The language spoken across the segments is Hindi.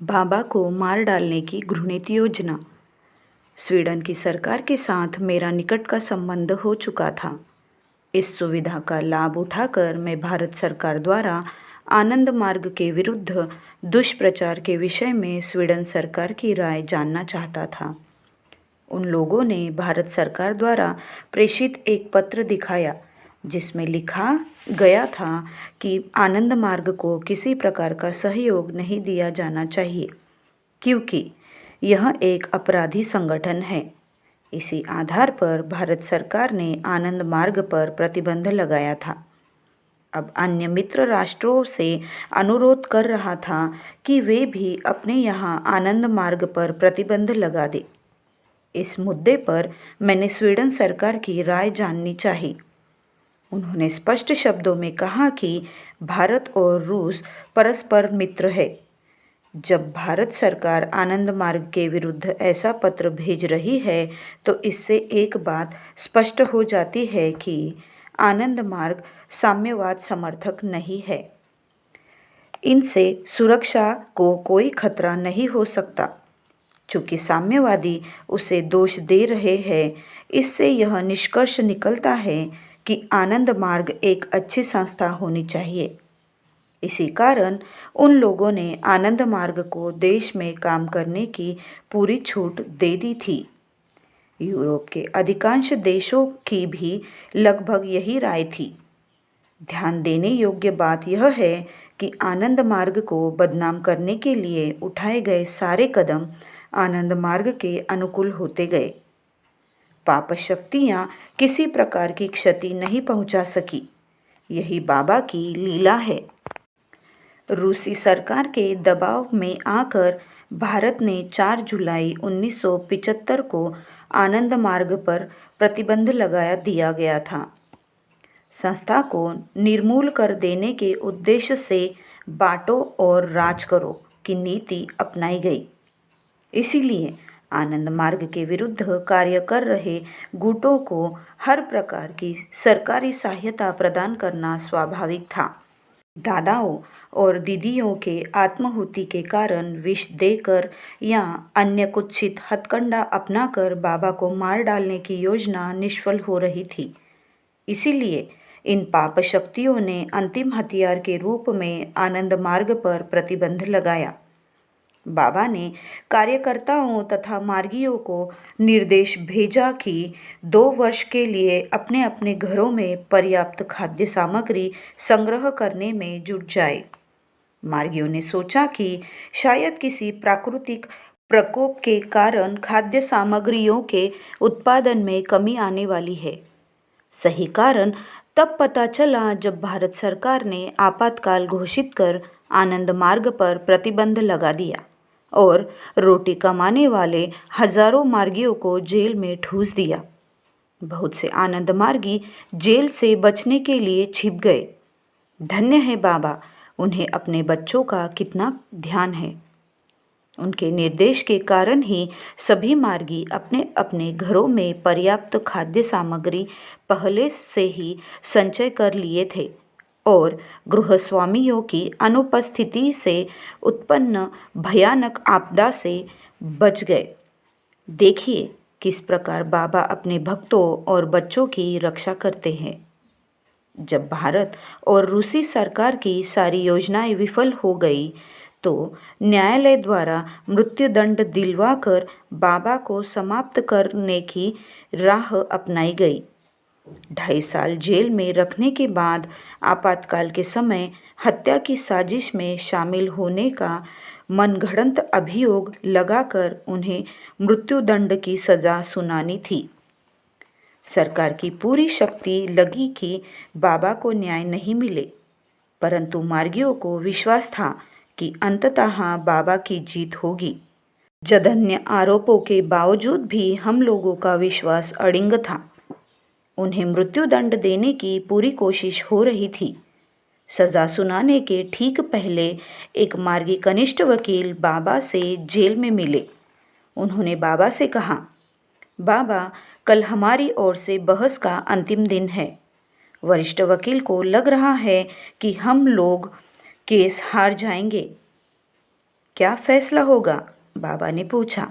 बाबा को मार डालने की घृणित योजना। स्वीडन की सरकार के साथ मेरा निकट का संबंध हो चुका था। इस सुविधा का लाभ उठाकर मैं भारत सरकार द्वारा आनंद मार्ग के विरुद्ध दुष्प्रचार के विषय में स्वीडन सरकार की राय जानना चाहता था। उन लोगों ने भारत सरकार द्वारा प्रेषित एक पत्र दिखाया जिसमें लिखा गया था कि आनंद मार्ग को किसी प्रकार का सहयोग नहीं दिया जाना चाहिए क्योंकि यह एक अपराधी संगठन है। इसी आधार पर भारत सरकार ने आनंद मार्ग पर प्रतिबंध लगाया था। अब अन्य मित्र राष्ट्रों से अनुरोध कर रहा था कि वे भी अपने यहाँ आनंद मार्ग पर प्रतिबंध लगा दें। इस मुद्दे पर मैंने स्वीडन सरकार की राय जाननी चाहिए। उन्होंने स्पष्ट शब्दों में कहा कि भारत और रूस परस्पर मित्र है। जब भारत सरकार आनंद मार्ग के विरुद्ध ऐसा पत्र भेज रही है तो इससे एक बात स्पष्ट हो जाती है कि आनंद मार्ग साम्यवाद समर्थक नहीं है। इनसे सुरक्षा को कोई खतरा नहीं हो सकता। चूँकि साम्यवादी उसे दोष दे रहे हैं, इससे यह निष्कर्ष निकलता है कि आनंद मार्ग एक अच्छी संस्था होनी चाहिए। इसी कारण उन लोगों ने आनंद मार्ग को देश में काम करने की पूरी छूट दे दी थी। यूरोप के अधिकांश देशों की भी लगभग यही राय थी। ध्यान देने योग्य बात यह है कि आनंद मार्ग को बदनाम करने के लिए उठाए गए सारे कदम आनंद मार्ग के अनुकूल होते गए। पाप शक्तियाँ किसी प्रकार की क्षति नहीं पहुँचा सकी। यही बाबा की लीला है। रूसी सरकार के दबाव में आकर भारत ने 4 जुलाई 1975 को आनंद मार्ग पर प्रतिबंध लगा दिया गया था। संस्था को निर्मूल कर देने के उद्देश्य से बांटो और राज करो की नीति अपनाई गई। इसीलिए आनंद मार्ग के विरुद्ध कार्य कर रहे गुटों को हर प्रकार की सरकारी सहायता प्रदान करना स्वाभाविक था। दादाओं और दीदियों के आत्माहुति के कारण विष देकर या अन्य कुत्सित हथकंडा अपनाकर बाबा को मार डालने की योजना निष्फल हो रही थी। इसीलिए इन पाप शक्तियों ने अंतिम हथियार के रूप में आनंद मार्ग पर प्रतिबंध लगाया। बाबा ने कार्यकर्ताओं तथा मार्गियों को निर्देश भेजा कि 2 वर्ष के लिए अपने अपने घरों में पर्याप्त खाद्य सामग्री संग्रह करने में जुट जाए। मार्गियों ने सोचा कि शायद किसी प्राकृतिक प्रकोप के कारण खाद्य सामग्रियों के उत्पादन में कमी आने वाली है। सही कारण तब पता चला जब भारत सरकार ने आपातकाल घोषित कर आनंद मार्ग पर प्रतिबंध लगा दिया और रोटी कमाने वाले हजारों मार्गियों को जेल में ठूस दिया। बहुत से आनंद मार्गी जेल से बचने के लिए छिप गए। धन्य है बाबा, उन्हें अपने बच्चों का कितना ध्यान है। उनके निर्देश के कारण ही सभी मार्गी अपने अपने घरों में पर्याप्त खाद्य सामग्री पहले से ही संचय कर लिए थे और गृहस्वामियों की अनुपस्थिति से उत्पन्न भयानक आपदा से बच गए। देखिए किस प्रकार बाबा अपने भक्तों और बच्चों की रक्षा करते हैं। जब भारत और रूसी सरकार की सारी योजनाएं विफल हो गई तो न्यायालय द्वारा मृत्युदंड दिलवाकर बाबा को समाप्त करने की राह अपनाई गई। 2.5 साल जेल में रखने के बाद आपातकाल के समय हत्या की साजिश में शामिल होने का मनगढ़ंत अभियोग लगाकर उन्हें मृत्युदंड की सज़ा सुनानी थी। सरकार की पूरी शक्ति लगी कि बाबा को न्याय नहीं मिले, परंतु मार्गियों को विश्वास था कि अंततः बाबा की जीत होगी। जघन्य आरोपों के बावजूद भी हम लोगों का विश्वास अडिग था। उन्हें मृत्युदंड देने की पूरी कोशिश हो रही थी। सज़ा सुनाने के ठीक पहले एक मार्गी कनिष्ठ वकील बाबा से जेल में मिले। उन्होंने बाबा से कहा, बाबा, कल हमारी ओर से बहस का अंतिम दिन है। वरिष्ठ वकील को लग रहा है कि हम लोग केस हार जाएंगे। क्या फैसला होगा? बाबा ने पूछा।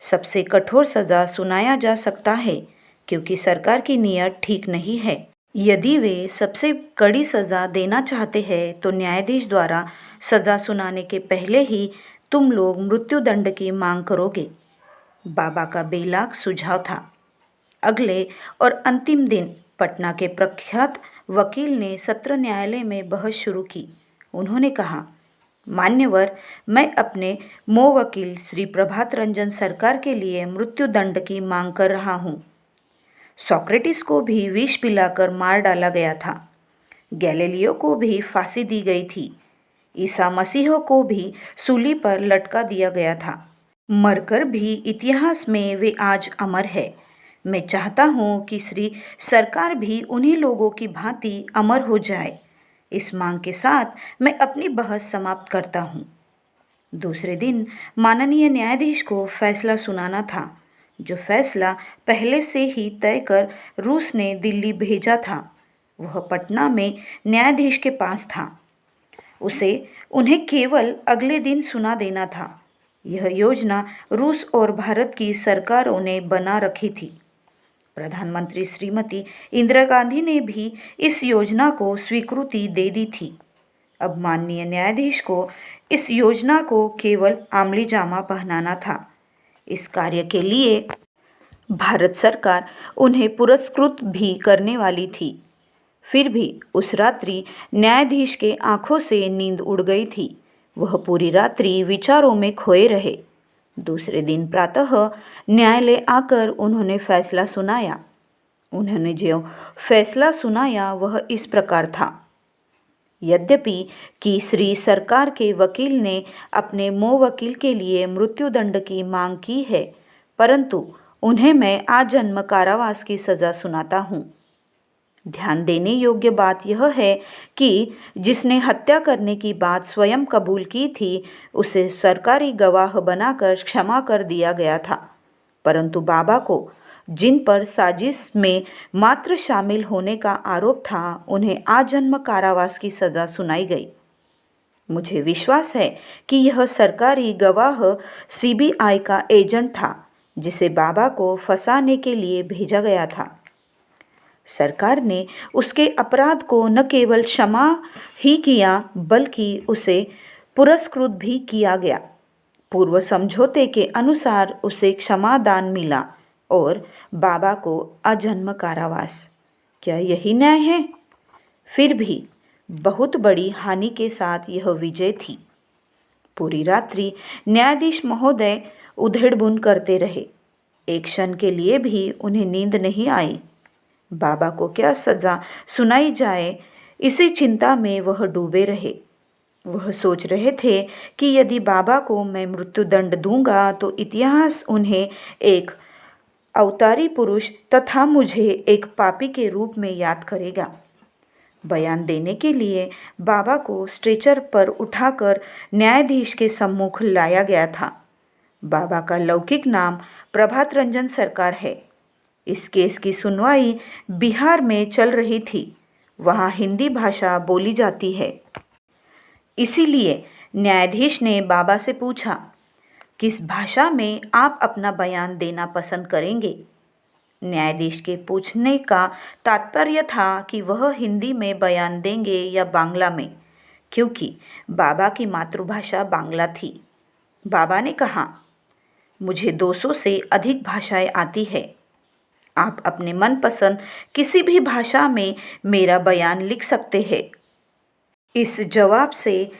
सबसे कठोर सज़ा सुनाया जा सकता है क्योंकि सरकार की नीयत ठीक नहीं है। यदि वे सबसे कड़ी सज़ा देना चाहते हैं तो न्यायाधीश द्वारा सज़ा सुनाने के पहले ही तुम लोग मृत्युदंड की मांग करोगे। बाबा का बेलाग सुझाव था। अगले और अंतिम दिन पटना के प्रख्यात वकील ने सत्र न्यायालय में बहस शुरू की। उन्होंने कहा, मान्यवर, मैं अपने वकील श्री प्रभात रंजन सरकार के लिए मृत्युदंड की मांग कर रहा हूँ। सोक्रेटिस को भी विष पिलाकर मार डाला गया था। गैलीलियो को भी फांसी दी गई थी। ईसा मसीह को भी सूली पर लटका दिया गया था। मरकर भी इतिहास में वे आज अमर है। मैं चाहता हूँ कि श्री सरकार भी उन्हीं लोगों की भांति अमर हो जाए। इस मांग के साथ मैं अपनी बहस समाप्त करता हूँ। दूसरे दिन माननीय न्यायाधीश को फैसला सुनाना था, जो फैसला पहले से ही तय कर रूस ने दिल्ली भेजा था। वह पटना में न्यायाधीश के पास था। उसे उन्हें केवल अगले दिन सुना देना था। यह योजना रूस और भारत की सरकारों ने बना रखी थी। प्रधानमंत्री श्रीमती इंदिरा गांधी ने भी इस योजना को स्वीकृति दे दी थी। अब माननीय न्यायाधीश को इस योजना को केवल आमली जामा पहनाना था। इस कार्य के लिए भारत सरकार उन्हें पुरस्कृत भी करने वाली थी। फिर भी उस रात्रि न्यायाधीश के आंखों से नींद उड़ गई थी। वह पूरी रात्रि विचारों में खोए रहे। दूसरे दिन प्रातः न्यायालय आकर उन्होंने फैसला सुनाया। उन्होंने जो फैसला सुनाया वह इस प्रकार था। यद्यपि कि श्री सरकार के वकील ने अपने वकील के लिए मृत्युदंड की मांग की है, परंतु उन्हें मैं आजन्म कारावास की सज़ा सुनाता हूँ। ध्यान देने योग्य बात यह है कि जिसने हत्या करने की बात स्वयं कबूल की थी, उसे सरकारी गवाह बनाकर क्षमा कर दिया गया था, परंतु बाबा को जिन पर साजिश में मात्र शामिल होने का आरोप था, उन्हें आजन्म कारावास की सज़ा सुनाई गई। मुझे विश्वास है कि यह सरकारी गवाह सीबीआई का एजेंट था, जिसे बाबा को फंसाने के लिए भेजा गया था। सरकार ने उसके अपराध को न केवल क्षमा ही किया, बल्कि उसे पुरस्कृत भी किया गया। पूर्व समझौते के अनुसार उसे क्षमादान मिला और बाबा को आजन्म कारावास। क्या यही न्याय है? फिर भी बहुत बड़ी हानि के साथ यह विजय थी। पूरी रात्रि न्यायाधीश महोदय उधेड़-बुन करते रहे। एक क्षण के लिए भी उन्हें नींद नहीं आई। बाबा को क्या सज़ा सुनाई जाए, इसी चिंता में वह डूबे रहे। वह सोच रहे थे कि यदि बाबा को मैं मृत्युदंड दूंगा तो इतिहास उन्हें एक अवतारी पुरुष तथा मुझे एक पापी के रूप में याद करेगा। बयान देने के लिए बाबा को स्ट्रेचर पर उठाकर न्यायाधीश के सम्मुख लाया गया था। बाबा का लौकिक नाम प्रभात रंजन सरकार है। इस केस की सुनवाई बिहार में चल रही थी। वहाँ हिंदी भाषा बोली जाती है। इसीलिए न्यायाधीश ने बाबा से पूछा, किस भाषा में आप अपना बयान देना पसंद करेंगे? न्यायाधीश के पूछने का तात्पर्य था कि वह हिंदी में बयान देंगे या बांग्ला में, क्योंकि बाबा की मातृभाषा बांग्ला थी। बाबा ने कहा, मुझे 200 से अधिक भाषाएं आती है। आप अपने मनपसंद किसी भी भाषा में मेरा बयान लिख सकते हैं। इस जवाब से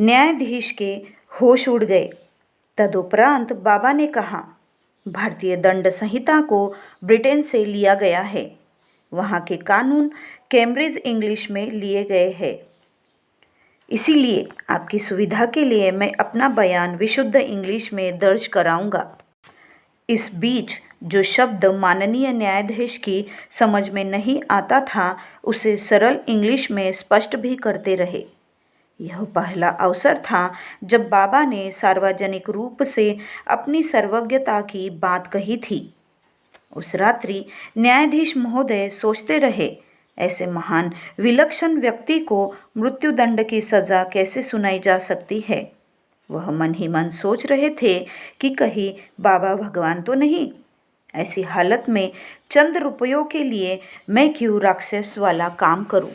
न्यायाधीश के होश उड़ गए। तदुपरांत बाबा ने कहा, भारतीय दंड संहिता को ब्रिटेन से लिया गया है। वहाँ के कानून कैम्ब्रिज इंग्लिश में लिए गए हैं। इसीलिए आपकी सुविधा के लिए मैं अपना बयान विशुद्ध इंग्लिश में दर्ज कराऊंगा। इस बीच जो शब्द माननीय न्यायाधीश की समझ में नहीं आता था, उसे सरल इंग्लिश में स्पष्ट भी करते रहे। यह पहला अवसर था जब बाबा ने सार्वजनिक रूप से अपनी सर्वज्ञता की बात कही थी। उस रात्रि न्यायाधीश महोदय सोचते रहे, ऐसे महान विलक्षण व्यक्ति को मृत्युदंड की सज़ा कैसे सुनाई जा सकती है। वह मन ही मन सोच रहे थे कि कहीं बाबा भगवान तो नहीं। ऐसी हालत में चंद रुपयों के लिए मैं क्यों राक्षस वाला काम करूं।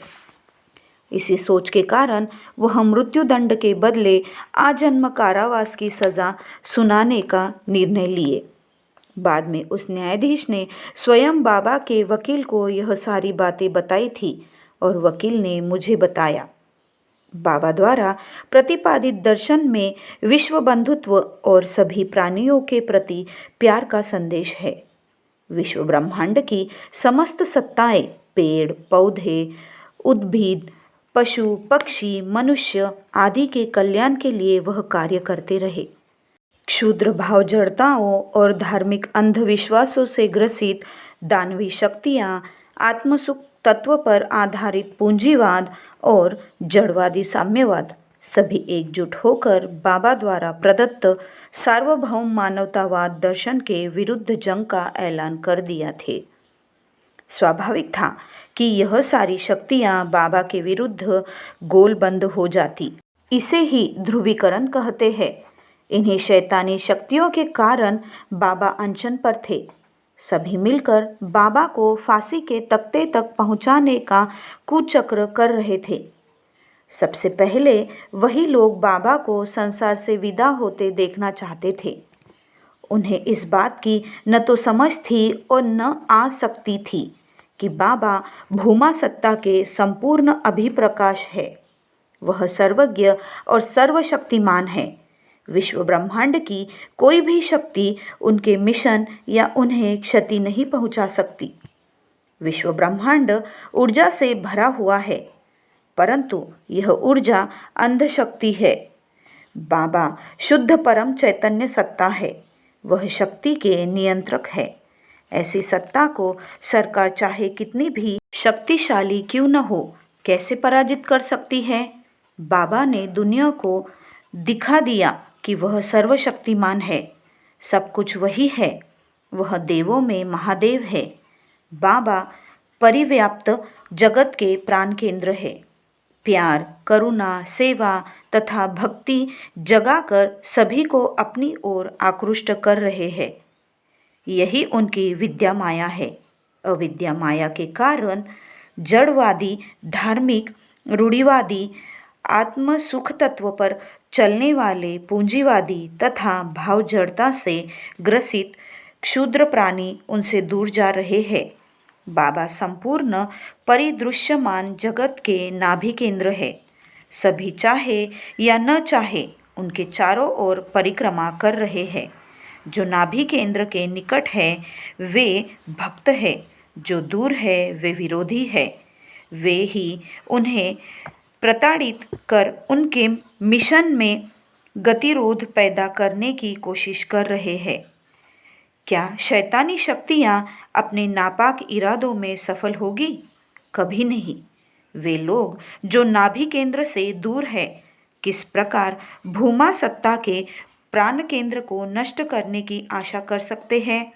इसी सोच के कारण वह मृत्युदंड के बदले आजन्म कारावास की सजा सुनाने का निर्णय लिए। बाद में उस न्यायाधीश ने स्वयं बाबा के वकील को यह सारी बातें बताई थी और वकील ने मुझे बताया। बाबा द्वारा प्रतिपादित दर्शन में विश्व बंधुत्व और सभी प्राणियों के प्रति प्यार का संदेश है। विश्व ब्रह्मांड की समस्त सत्ताएं, पेड़ पौधे, उद्भिद, पशु पक्षी, मनुष्य आदि के कल्याण के लिए वह कार्य करते रहे। क्षुद्र भाव जड़ताओं और धार्मिक अंधविश्वासों से ग्रसित दानवी शक्तियाँ, आत्मसुख तत्व पर आधारित पूंजीवाद और जड़वादी साम्यवाद सभी एकजुट होकर बाबा द्वारा प्रदत्त सार्वभौम मानवतावाद दर्शन के विरुद्ध जंग का ऐलान कर दिया थे। स्वाभाविक था कि यह सारी शक्तियाँ बाबा के विरुद्ध गोलबंद हो जाती। इसे ही ध्रुवीकरण कहते हैं। इन्हीं शैतानी शक्तियों के कारण बाबा अनशन पर थे। सभी मिलकर बाबा को फांसी के तख्ते तक पहुंचाने का कुचक्र कर रहे थे। सबसे पहले वही लोग बाबा को संसार से विदा होते देखना चाहते थे। उन्हें इस बात की न तो समझ थी और न आसक्ति थी कि बाबा भूमा सत्ता के संपूर्ण अभिप्रकाश है। वह सर्वज्ञ और सर्वशक्तिमान है। विश्व ब्रह्मांड की कोई भी शक्ति उनके मिशन या उन्हें क्षति नहीं पहुंचा सकती। विश्व ब्रह्मांड ऊर्जा से भरा हुआ है, परंतु यह ऊर्जा अंधशक्ति है। बाबा शुद्ध परम चैतन्य सत्ता है। वह शक्ति के नियंत्रक है। ऐसी सत्ता को सरकार चाहे कितनी भी शक्तिशाली क्यों न हो, कैसे पराजित कर सकती है। बाबा ने दुनिया को दिखा दिया कि वह सर्वशक्तिमान है। सब कुछ वही है। वह देवों में महादेव है। बाबा परिव्याप्त जगत के प्राण केंद्र है। प्यार, करुणा, सेवा तथा भक्ति जगाकर सभी को अपनी ओर आकृष्ट कर रहे हैं। यही उनकी विद्या माया है। अविद्या माया के कारण जड़वादी, धार्मिक, रूढ़िवादी, आत्म सुख तत्व पर चलने वाले पूंजीवादी तथा भाव जड़ता से ग्रसित क्षुद्र प्राणी उनसे दूर जा रहे हैं। बाबा संपूर्ण परिदृश्यमान जगत के नाभि केंद्र है। सभी चाहे या न चाहे उनके चारों ओर परिक्रमा कर रहे हैं। जो नाभि केंद्र के निकट है वे भक्त है, जो दूर है वे विरोधी है। वे ही उन्हें प्रताड़ित कर उनके मिशन में गतिरोध पैदा करने की कोशिश कर रहे हैं। क्या शैतानी शक्तियाँ अपने नापाक इरादों में सफल होगी? कभी नहीं। वे लोग जो नाभि केंद्र से दूर है, किस प्रकार भूमा सत्ता के प्राण केंद्र को नष्ट करने की आशा कर सकते हैं?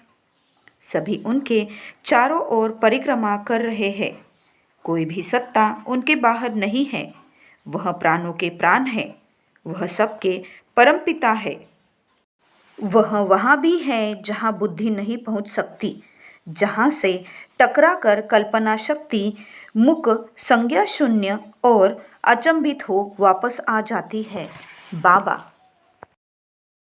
सभी उनके चारों ओर परिक्रमा कर रहे हैं। कोई भी सत्ता उनके बाहर नहीं है। वह प्राणों के प्राण है। वह सबके परमपिता है। वह वहाँ भी है जहाँ बुद्धि नहीं पहुँच सकती, जहाँ से टकराकर कल्पना शक्ति मुक, संज्ञा शून्य और अचंभित हो वापस आ जाती है। बाबा